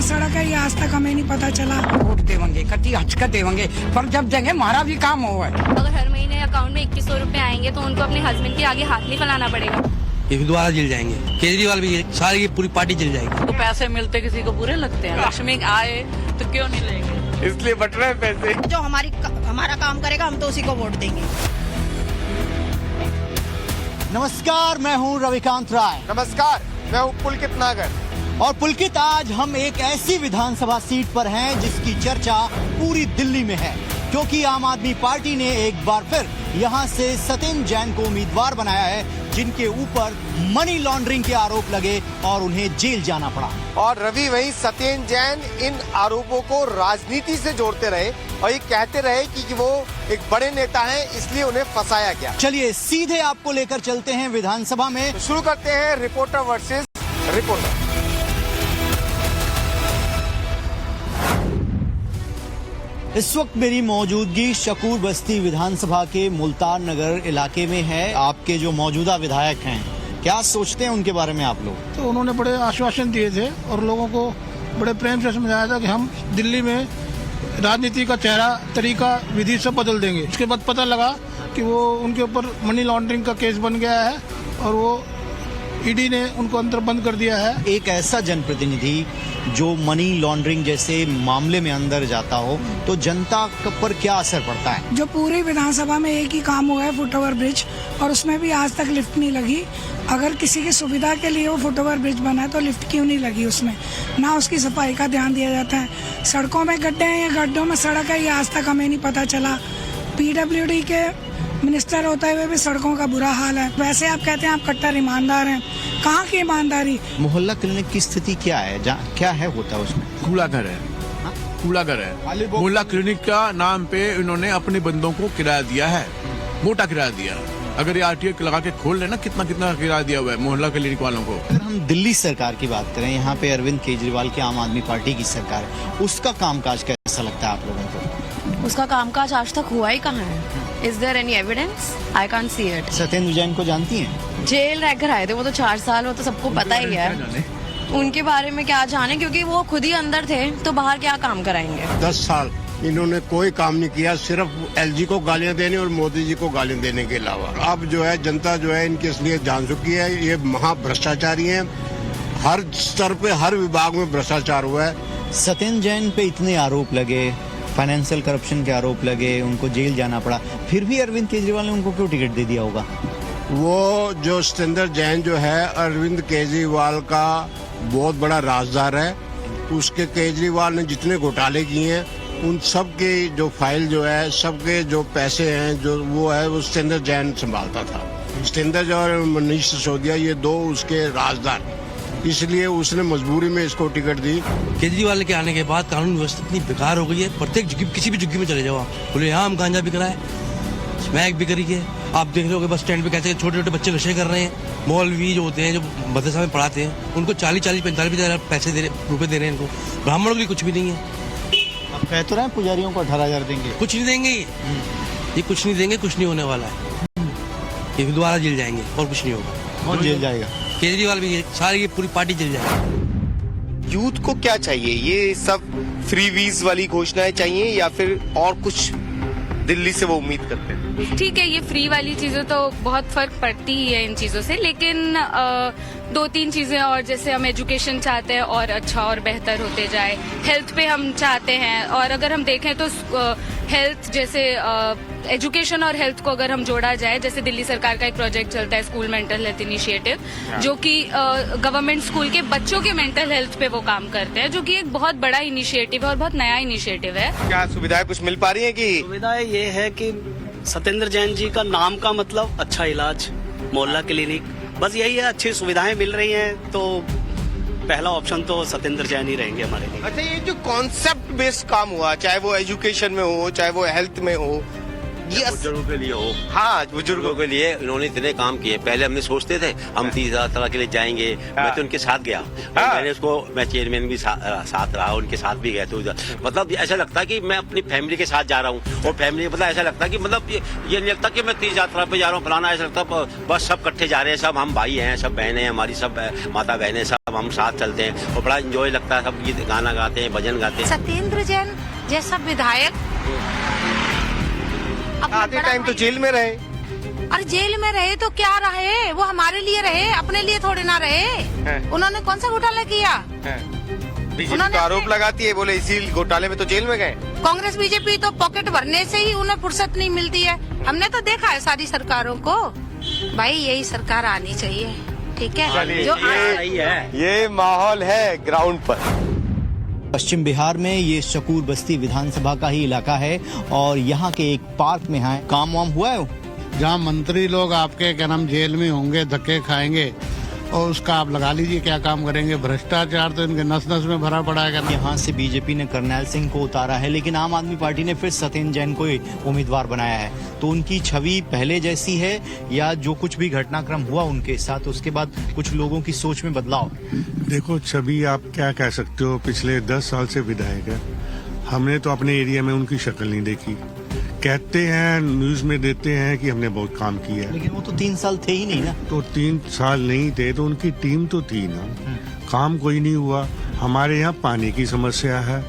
में सड़क है, ये आज तक हमें नहीं पता चला। वोट देंगे, कति हचकत देंगे, पर जब देंगे हमारा भी काम हो है। अगर हर महीने अकाउंट में 2100 रुपए आएंगे तो उनको अपने हस्बैंड के आगे हाथ नहीं फैलाना पड़ेगा। ये भी दोबारा जल जाएंगे, केजरीवाल भी, सारी पूरी पार्टी जल जाएगी। तो पैसे मिलते किसी को बुरे लगते हैं, लक्ष्मी आए तो क्यों नहीं लेंगे, इसलिए बट रहे पैसे। जो हमारा काम करेगा हम तो उसी को वोट देंगे। नमस्कार, मैं हूं रविकांत राय। नमस्कार, मैं हूं पुलकित नागर। और पुलकित, आज हम एक ऐसी विधानसभा सीट पर हैं जिसकी चर्चा पूरी दिल्ली में है, क्योंकि आम आदमी पार्टी ने एक बार फिर यहां से सत्येंद्र जैन को उम्मीदवार बनाया है, जिनके ऊपर मनी लॉन्ड्रिंग के आरोप लगे और उन्हें जेल जाना पड़ा। और रवि, वही सत्येंद्र जैन इन आरोपों को राजनीति से जोड़ते रहे और ये कहते रहे कि वो एक बड़े नेता हैं, इसलिए उन्हें फंसाया गया। चलिए सीधे आपको लेकर चलते हैं विधानसभा में। तो शुरू करते हैं रिपोर्टर वर्सेस रिपोर्टर। इस वक्त मेरी मौजूदगी शकूर बस्ती विधानसभा के मुल्तान नगर इलाके में है। आपके जो मौजूदा विधायक हैं, क्या सोचते हैं उनके बारे में आप लोग? तो उन्होंने बड़े आश्वासन दिए थे और लोगों को बड़े प्रेम से समझाया था कि हम दिल्ली में राजनीति का चेहरा, तरीका, विधि सब बदल देंगे। उसके बाद पता लगा कि वो उनके ऊपर मनी लॉन्ड्रिंग का केस बन गया है और वो ईडी ने उनको अंदर बंद कर दिया है। एक ऐसा जनप्रतिनिधि जो मनी लॉन्ड्रिंग जैसे मामले में अंदर जाता हो तो जनता पर क्या असर पड़ता है? जो पूरी विधानसभा में एक ही काम हुआ है, फुट ओवर ब्रिज, और उसमें भी आज तक लिफ्ट नहीं लगी। अगर किसी की सुविधा के लिए वो फुट ओवर ब्रिज बना है तो लिफ्ट क्यों नहीं लगी उसमें? ना उसकी सफाई का ध्यान दिया जाता है। सड़कों में गड्ढे हैं, ये गड्ढों में सड़क है, ये आज तक हमें नहीं पता चला। PWD के मिनिस्टर होते हुए भी सड़कों का बुरा हाल है। वैसे आप कहते हैं आप कट्टर ईमानदार हैं, कहाँ की ईमानदारी? मोहल्ला क्लिनिक की स्थिति क्या है, क्या है होता है उसमें? कूड़ा घर है, कूड़ा घर है। मोहल्ला क्लिनिक का नाम पे इन्होंने अपने बंदों को किराया दिया है, मोटा किराया दिया। अगर ये RTO लगा के खोल लेना, कितना कितना किराया दिया हुआ है मोहल्ला क्लिनिक वालों को। अगर हम दिल्ली सरकार की बात करें, यहाँ पे अरविंद केजरीवाल की आम आदमी पार्टी की सरकार है, उसका कामकाज कैसा लगता है आप लोगों को? उसका कामकाज आज तक हुआ ही कहाँ है? Is there any evidence? I can't see it. Satyendra Jain को जानती हैं? जेल रहकर आए थे वो तो 4 साल, वो तो सबको पता ही है। उनके बारे में क्या जाने, क्योंकि वो खुद ही अंदर थे तो बाहर क्या काम कराएंगे? 10 साल इन्होंने कोई काम नहीं किया, सिर्फ LG को गालियां देने और मोदी जी को गालियां देने के अलावा। अब जो है जनता जो है इनके लिए जान चुकी है, ये महाभ्रष्टाचारी हैं। हर स्तर पे, हर विभाग में भ्रष्टाचार हुआ है। सत्येंद्र जैन पे इतने आरोप लगे, फाइनेंशियल करप्शन के आरोप लगे, उनको जेल जाना पड़ा, फिर भी अरविंद केजरीवाल ने उनको क्यों टिकट दे दिया होगा? वो जो सत्येंद्र जैन जो है अरविंद केजरीवाल का बहुत बड़ा राजदार है। उसके केजरीवाल ने जितने घोटाले किए हैं उन सब के जो फाइल जो है, सबके जो पैसे हैं, जो वो है वो सत्येंद्र जैन संभालता था। सत्येंद्र और मनीष सिसोदिया, ये दो उसके राजदार, इसलिए उसने मजबूरी में इसको टिकट दी। केजरीवाल के आने के बाद कानून व्यवस्था इतनी बेकार हो गई है, प्रत्येक किसी भी झुग्गी में चले जाओ आप, बोले यहाँ हम गांजा बिक रहा है, स्मैक बिक रही है। आप देख रहे हो बस स्टैंड पे कैसे छोटे छोटे बच्चे नशे कर रहे हैं। मौलवी जो होते हैं, जो मदरसा में पढ़ाते हैं, उनको 40-45 पैसे रुपए दे रहे हैं। इनको ब्राह्मणों के लिए कुछ भी नहीं है। आप कह तो रहे हैं पुजारियों को 18,000 देंगे, कुछ नहीं देंगे ये कुछ नहीं देंगे, कुछ नहीं होने वाला है। ये भी दोबारा जल जाएंगे और कुछ नहीं होगा। कौन जेल जाएगा? केजरीवाल भी, सारी पूरी पार्टी जल जाएगी। यूथ को क्या चाहिए? ये सब फ्री वीज वाली घोषणाएं चाहिए या फिर और कुछ दिल्ली से वो उम्मीद करते हैं? ठीक है, ये फ्री वाली चीजें तो बहुत फर्क पड़ती ही है इन चीजों से, लेकिन 2-3 चीजें और, जैसे हम एजुकेशन चाहते हैं और अच्छा और बेहतर होते जाए, हेल्थ पे हम चाहते हैं। और अगर हम देखें तो हेल्थ, जैसे एजुकेशन और हेल्थ को अगर हम जोड़ा जाए, जैसे दिल्ली सरकार का एक प्रोजेक्ट चलता है स्कूल मेंटल हेल्थ इनिशिएटिव, जो कि गवर्नमेंट स्कूल के बच्चों के मेंटल हेल्थ पे वो काम करते हैं, जो कि एक बहुत बड़ा इनिशिएटिव है और बहुत नया इनिशिएटिव है। क्या सुविधाएं कुछ मिल पा रही है? कि सुविधाएं ये है कि सत्येंद्र जैन जी का नाम का मतलब अच्छा इलाज, मोहल्ला क्लिनिक, बस यही है। अच्छी सुविधाएं मिल रही हैं तो पहला ऑप्शन तो सत्येंद्र जैन ही रहेंगे हमारे लिए। अच्छा, ये जो कॉन्सेप्ट बेस्ड काम हुआ, चाहे वो एजुकेशन में हो, चाहे वो हेल्थ में हो, बुजुर्गों के लिए हो। हाँ, बुजुर्गों के लिए इन्होंने इतने काम किए। पहले हमने सोचते थे हम 30 यात्रा के लिए जाएंगे, मैं तो उनके साथ गया, मैं चेयरमैन भी साथ रहा, उनके साथ भी गए। तो मतलब ऐसा लगता है कि मैं अपनी फैमिली के साथ जा रहा हूँ, और फैमिली मतलब ऐसा लगता है कि मतलब ये नहीं लगता कि मैं 30 यात्रा पे जा रहा हूँ फलाना, ऐसा लगता बस सब इकट्ठे जा रहे हैं, सब हम भाई हैं, सब बहनें हैं, हमारी सब माता बहनें, सब हम साथ चलते हैं और बड़ा एंजॉय लगता है। सब गीत गाना गाते हैं, भजन गाते हैं। सत्येंद्र जैन जैसा विधायक आधे टाइम तो जेल में रहे। अरे जेल में रहे तो क्या रहे, वो हमारे लिए रहे, अपने लिए थोड़े ना रहे। उन्होंने कौन सा घोटाला किया? बीजेपी तो आरोप लगाती है, बोले इसी घोटाले में तो जेल में गए। कांग्रेस बीजेपी तो पॉकेट भरने से ही उन्हें फुर्सत नहीं मिलती है। हमने तो देखा है सारी सरकारों को, भाई यही सरकार आनी चाहिए। ठीक है, जो ये माहौल है ग्राउंड पर। पश्चिम बिहार में ये शकूर बस्ती विधानसभा का ही इलाका है और यहाँ के एक पार्क में है। काम वाम हुआ है जहाँ मंत्री लोग आपके क्या नाम जेल में होंगे, धक्के खाएंगे, और उसका आप लगा लीजिए क्या काम करेंगे। भ्रष्टाचार तो इनके नस नस में भरा पड़ा है। यहाँ से बीजेपी ने करनैल सिंह को उतारा है, लेकिन आम आदमी पार्टी ने फिर सत्येंद्र जैन को उम्मीदवार बनाया है। तो उनकी छवि पहले जैसी है या जो कुछ भी घटनाक्रम हुआ उनके साथ, उसके बाद कुछ लोगों की सोच में बदलाव? देखो, छवि आप क्या कह सकते हो, पिछले 10 साल से विधायक है, हमने तो अपने एरिया में उनकी शक्ल नहीं देखी। कहते हैं, न्यूज में देते हैं कि हमने बहुत काम किया है, लेकिन वो तो 3 साल थे ही नहीं ना। तो 3 साल नहीं थे तो उनकी टीम तो थी ना, काम कोई नहीं हुआ। हमारे यहाँ पानी की समस्या है,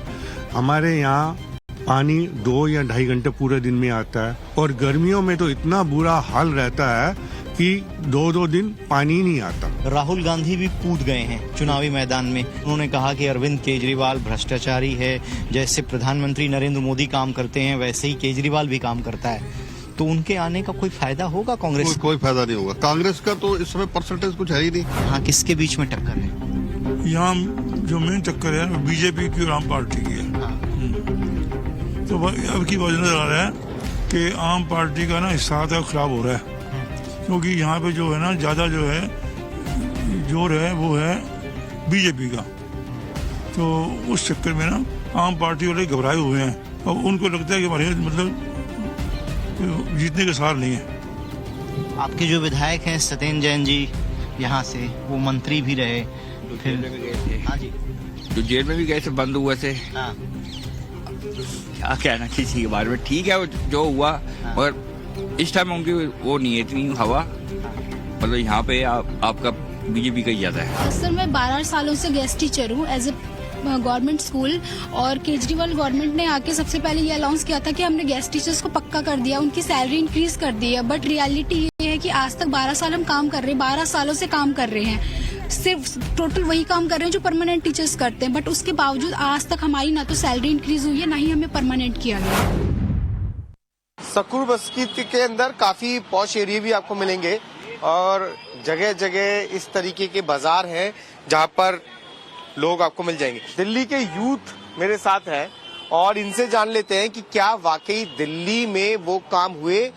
हमारे यहाँ पानी 2 या 2.5 घंटे पूरे दिन में आता है, और गर्मियों में तो इतना बुरा हाल रहता है कि 2-2 दिन पानी नहीं आता। राहुल गांधी भी कूद गए हैं चुनावी मैदान में। उन्होंने कहा कि अरविंद केजरीवाल भ्रष्टाचारी है, जैसे प्रधानमंत्री नरेंद्र मोदी काम करते हैं वैसे ही केजरीवाल भी काम करता है। तो उनके आने का कोई फायदा होगा कांग्रेस? कोई फायदा नहीं होगा। कांग्रेस का तो इस समय परसेंटेज कुछ है ही नहीं। हाँ, किसके बीच में टक्कर है? यहाँ जो मेन टक्कर है बीजेपी की और आम पार्टी की है। तो अब की वजह नजर आ रहा है कि आम पार्टी का ना हिस्सा खराब हो रहा है, क्योंकि यहाँ पे जो है ना ज्यादा जो है जोर है वो है बीजेपी का। तो उस चक्कर में ना आम पार्टी वाले घबराए हुए हैं और उनको लगता है कि हमारे मतलब जीतने के सार नहीं है। आपके जो विधायक हैं सत्येंद्र जैन जी, यहाँ से वो मंत्री भी रहे, फिर हाँ जी, जो जेल में भी गए थे बंद हुए थे। हाँ। क्या कहना किसी के बारे में, ठीक है जो हुआ, मगर इस टाइम उनकी वो नहीं है इतनी हवा, मतलब यहाँ पे आपका बीजेपी का ही ज्यादा है। सर, मैं 12 सालों से गेस्ट टीचर हूँ एज ए गवर्नमेंट स्कूल, और केजरीवाल गवर्नमेंट ने आके सबसे पहले ये अनाउंस किया था कि हमने गेस्ट टीचर्स को पक्का कर दिया, उनकी सैलरी इंक्रीज कर दी है। बट रियलिटी ये है कि आज तक 12 साल हम काम कर रहे हैं, 12 सालों से काम कर रहे हैं, सिर्फ टोटल वही काम कर रहे हैं जो परमानेंट टीचर्स करते हैं। बट उसके बावजूद आज तक हमारी ना तो सैलरी इंक्रीज हुई है, ना ही हमें परमानेंट किया गया। शकूर बस्ती के अंदर काफी पॉश एरिया भी आपको मिलेंगे और जगह जगह इस तरीके के बाजार हैं जहां पर लोग आपको मिल जाएंगे। दिल्ली के यूथ मेरे साथ है और इनसे जान लेते हैं कि क्या वाकई दिल्ली में वो काम हुए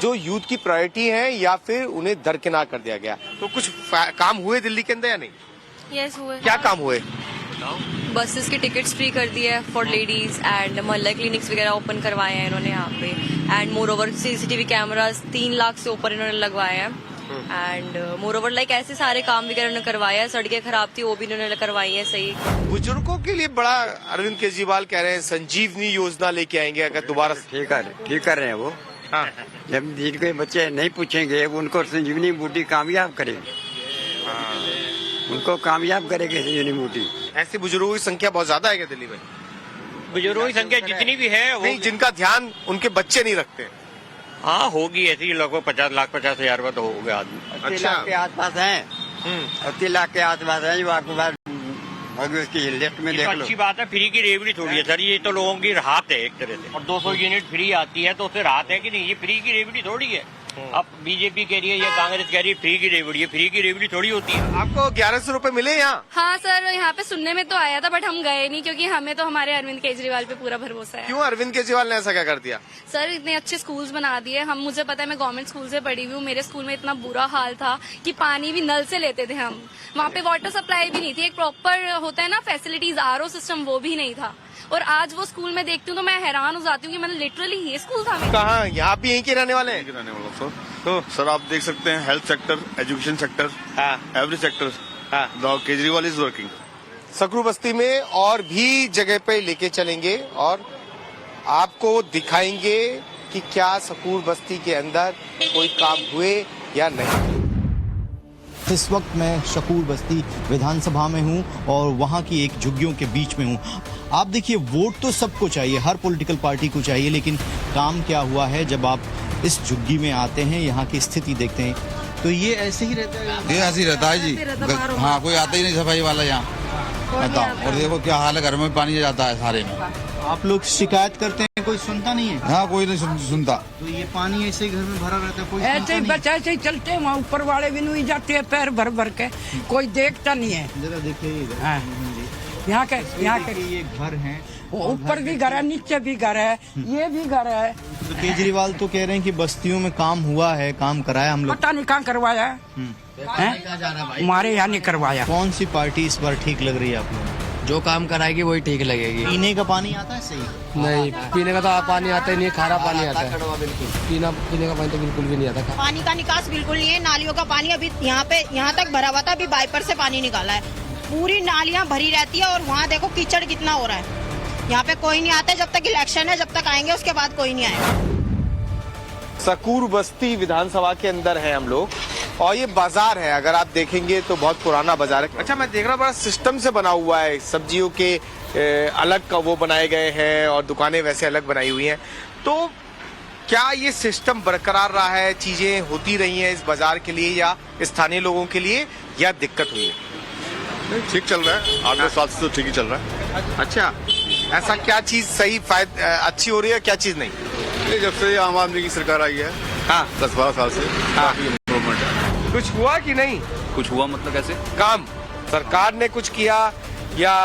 जो यूथ की प्रायोरिटी है या फिर उन्हें दरकिनार कर दिया गया। तो कुछ काम हुए दिल्ली के अंदर या नहीं? यस हुए। क्या काम हुए? बसेस के टिकट्स फ्री कर दिए है फॉर लेडीज, एंड मोहल्ला क्लिनिक्स वगैरह ओपन करवाए हैं इन्होंने यहाँ पे, and more over CCTV cameras 3 lakh से ऊपर इन्होंने लगवाए हैं, एंड मोर ओवर लाइक ऐसे सारे काम वगैरह उन्होंने करवाया है। सड़कें खराब थी वो भी इन्होंने करवाई है सही। बुजुर्गों के लिए बड़ा अरविंद केजरीवाल कह रहे हैं संजीवनी योजना लेके आएंगे अगर दोबारा। ठीक कर रहे हैं वो। हाँ। जब जिनके बच्चे नहीं पूछेंगे उनको संजीवनी बूटी कामयाब करेंगे, उनको कामयाब करेंगे संजीवनी बूटी। ऐसे बुजुर्गों की संख्या बहुत ज्यादा है क्या दिल्ली में? बुजुर्गों की संख्या जितनी भी है नहीं, जिनका ध्यान उनके बच्चे नहीं रखते। हाँ होगी ऐसी, लगभग 50,50,000 तो हो गए आदमी। 80 लाख के आसपास है, 80 लाख के आसपास है जो आपके पास उसकी लिस्ट में देख लो। अच्छी बात है, फ्री की रेवड़ी थोड़ी है सर, ये तो लोगों की राहत है एक तरह से, और 200 यूनिट फ्री आती है तो उससे राहत है कि नहीं, ये फ्री की रेवड़ी थोड़ी है। अब बीजेपी कह रही है या कांग्रेस कह रही है फ्री की रेवड़ी है, फ्री की रेवड़ी थोड़ी होती है। आपको 1100 रुपए मिले यहाँ? हाँ सर, यहाँ पे सुनने में तो आया था बट हम गए नहीं, क्योंकि हमें तो हमारे अरविंद केजरीवाल पे पूरा भरोसा है। क्यों अरविंद केजरीवाल ने ऐसा क्या कर दिया? सर इतने अच्छे स्कूल्स बना दिए हम, मुझे पता है मैं गवर्नमेंट स्कूल से पढ़ी हुई हूँ, मेरे स्कूल में इतना बुरा हाल था कि पानी भी नल से लेते थे हम, वहाँ पे वाटर सप्लाई भी नहीं थी, एक प्रॉपर होता है ना फैसिलिटीज, आरओ सिस्टम वो भी नहीं था, और आज वो स्कूल में देखती हूँ तो मैं हैरान हो जाती हूँ कि मैंने लिटरली ये स्कूल था। कहाँ, यहाँ भी यहीं के रहने वाले हैं? रहने वाला सर। तो सर आप देख सकते हैं health sector, education sector, every sector, Kejriwal is working. Shakur Basti में और भी जगह पे लेके चलेंगे और आपको दिखाएंगे कि क्या सकूर बस्ती के अंदर कोई काम हुए या नहीं। इस वक्त मैं शकूर बस्ती विधानसभा में हूं और वहां की एक झुग्गियों के बीच में हूं। आप देखिए, वोट तो सबको चाहिए, हर पॉलिटिकल पार्टी को चाहिए, लेकिन काम क्या हुआ है जब आप इस झुग्गी में आते हैं, यहाँ की स्थिति देखते हैं, तो ये ऐसे ही रहता है। ये ऐसे ही रहता है जी। हाँ, कोई आता ही नहीं सफाई वाला यहाँ। और देखो क्या हाल है, घर में पानी जाता है सारे में। आप लोग शिकायत करते हैं, कोई सुनता नहीं है? हाँ, कोई नहीं सुनता। तो ये पानी ऐसे ही घर में भरा रहता है, कोई ऐसे ही बच्चे ऐसे ही चलते हैं, वहाँ ऊपर वाले भी नहीं जाते हैं पैर भर भर के, कोई देखता नहीं है। जरा देखिए यहाँ के ये घर हैं, ऊपर भी घर है, नीचे भी घर है, ये भी घर है। तो केजरीवाल तो कह रहे हैं कि बस्तियों में काम हुआ है, काम कराया हम लोग। पता नहीं कहाँ करवाया है, हमारे यहाँ नहीं करवाया। कौन सी पार्टी इस बार ठीक लग रही है आप लोग? जो काम कराएगी वही ठीक लगेगी। पीने का पानी आता है सही? नहीं, पीने का तो पानी आता ही नहीं, खारा पानी आता है। पीने का पानी तो बिल्कुल भी नहीं आता। पानी का निकास बिल्कुल नहीं है। नालियों का पानी अभी यहाँ तक भरा हुआ था, अभी वाइपर से पानी निकाला है। पूरी नालियाँ भरी रहती है और वहाँ देखो कीचड़ कितना हो रहा है। यहाँ पे कोई नहीं आता जब तक इलेक्शन है, जब तक आएंगे उसके बाद कोई नहीं आएगा। सकूर बस्ती विधानसभा के अंदर है हम लोग और ये बाजार है, अगर आप देखेंगे तो बहुत पुराना बाजार है। अच्छा, मैं देख रहा हूँ बड़ा सिस्टम से बना हुआ है, सब्जियों के अलग का वो बनाए गए हैं और दुकानें वैसे अलग बनाई हुई हैं। तो क्या ये सिस्टम बरकरार रहा है, चीजें होती रही हैं इस बाजार के लिए या स्थानीय लोगों के लिए, या दिक्कत हुई है? ठीक चल रहा है, 8-10 साल से तो ठीक ही चल रहा है। अच्छा, ऐसा क्या चीज सही अच्छी हो रही है, क्या चीज नहीं? जब से आम आदमी की सरकार आई है, हाँ, 10-12 साल से काफी इम्प्रूवमेंट है। कुछ हुआ कि नहीं? कुछ हुआ मतलब कैसे? काम सरकार ने कुछ किया या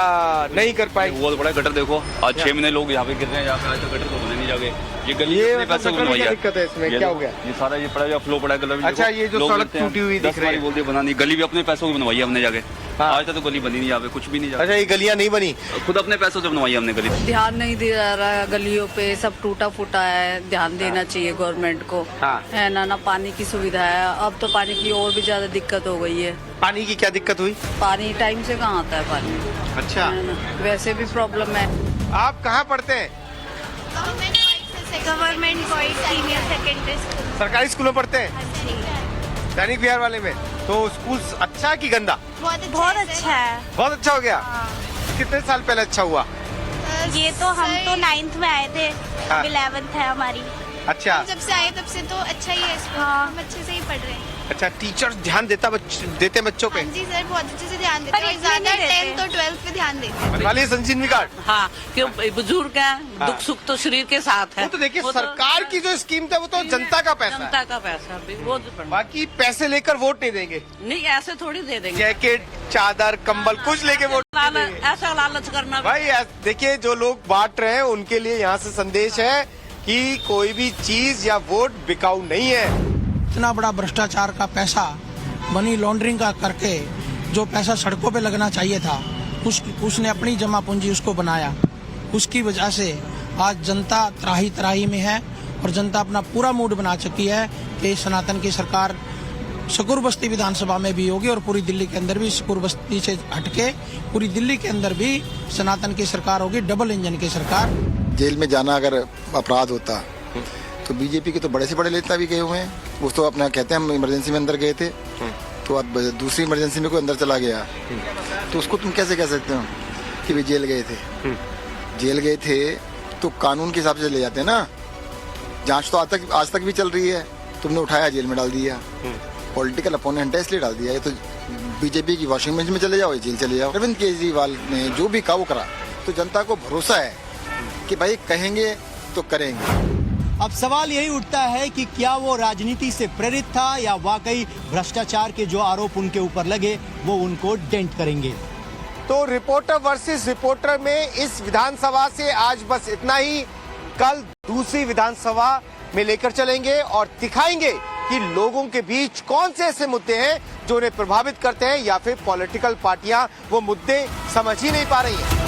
नहीं कर पाए? बहुत बड़ा गटर देखो, आज 6 महीने लोग यहाँ पे गिर रहे हैं, यहाँ पे आज तक गटर तो बने नहीं जाके। ये गली पैसे बनवाई है। दिक्कत है इसमें, क्या हो गया? ये सारा ये पड़ा फ्लो पड़ा है। अच्छा, ये जो सड़क टूटी हुई दिख रही है, बोलते बनानी, गली भी अपने पैसों की बनवाई है हमने जाके। आज तक तो गली बनी नहीं, यहाँ पे कुछ भी नहीं जाके। अच्छा, ये गलियाँ नहीं बनी, खुद अपने पैसों से बनवाई हमने गली। ध्यान नहीं दिया जा रहा है गलियों पे, सब टूटा फूटा है, ध्यान देना चाहिए गवर्नमेंट को। है ना पानी की सुविधा है, अब तो पानी की और भी ज्यादा दिक्कत हो गई है। पानी की क्या दिक्कत हुई? पानी टाइम से कहाँ आता है पानी। अच्छा, वैसे भी प्रॉब्लम है। आप कहाँ पढ़ते हैं? Government boys senior secondary school, सरकारी स्कूलों पढ़ते हैं, दैनिक बिहार वाले में। तो स्कूल अच्छा है कि गंदा? बहुत अच्छा है। बहुत अच्छा हो गया। कितने साल पहले अच्छा हुआ? ये तो हम तो 9th में आए थे, 11th है हमारी। अच्छा, जब से आए तब से तो अच्छा ही है, हम अच्छे से ही पढ़ रहे हैं। अच्छा, टीचर ध्यान देते बच्चों पे? जी सर, बहुत अच्छे से ध्यान देते हैं, ज्यादा 10th और 12th पे ध्यान देते हैं। बनवाली संजीवनी कार्ड? हाँ, क्यों बुजुर्ग हैं, दुख सुख तो शरीर के साथ है। वो तो देखिए, सरकार की जो स्कीम था वो तो जनता का पैसा है। जनता का पैसा भी वो बाकी पैसे लेकर वोट नहीं देंगे। नहीं, ऐसे थोड़ी दे देंगे। जैकेट, चादर, कंबल कुछ लेके वोट ऐसा लालच करना भाई। देखिए, जो लोग बांट रहे हैं उनके लिए यहाँ से संदेश है कि कोई भी चीज या वोट बिकाऊ नहीं है। इतना बड़ा भ्रष्टाचार का पैसा मनी लॉन्ड्रिंग का करके जो पैसा सड़कों पे लगना चाहिए था, उसने अपनी जमा पूंजी उसको बनाया। उसकी वजह से आज जनता त्राही त्राही में है और जनता अपना पूरा मूड बना चुकी है कि सनातन की सरकार सकूर बस्ती विधानसभा में भी होगी और पूरी दिल्ली के अंदर भी सकूर बस्ती से हटके पूरी दिल्ली के अंदर भी सनातन की सरकार होगी, डबल इंजन की सरकार। जेल में जाना अगर अपराध होता तो बीजेपी के तो बड़े से बड़े नेता भी गए हुए हैं। वो तो अपना कहते हैं हम इमरजेंसी में अंदर गए थे, तो अब दूसरी इमरजेंसी में कोई अंदर चला गया तो उसको तुम कैसे कह सकते हो कि वे जेल गए थे? जेल गए थे तो कानून के हिसाब से ले जाते हैं ना। जांच तो आज तक भी चल रही है, तुमने उठाया जेल में डाल दिया, पॉलिटिकल अपोनेंट है इसलिए डाल दिया। ये तो बीजेपी की वॉशिंग मशीन में चले जाओ, जेल चले जाओ। अरविंद केजरीवाल ने जो भी कहा वो करा, तो जनता को भरोसा है कि भाई कहेंगे तो करेंगे। अब सवाल यही उठता है कि क्या वो राजनीति से प्रेरित था या वाकई भ्रष्टाचार के जो आरोप उनके ऊपर लगे वो उनको डेंट करेंगे। तो रिपोर्टर वर्सेस रिपोर्टर में इस विधानसभा से आज बस इतना ही। कल दूसरी विधानसभा में लेकर चलेंगे और दिखाएंगे कि लोगों के बीच कौन से ऐसे मुद्दे हैं जो उन्हें प्रभावित करते हैं या फिर पॉलिटिकल पार्टियां वो मुद्दे समझ ही नहीं पा रही हैं।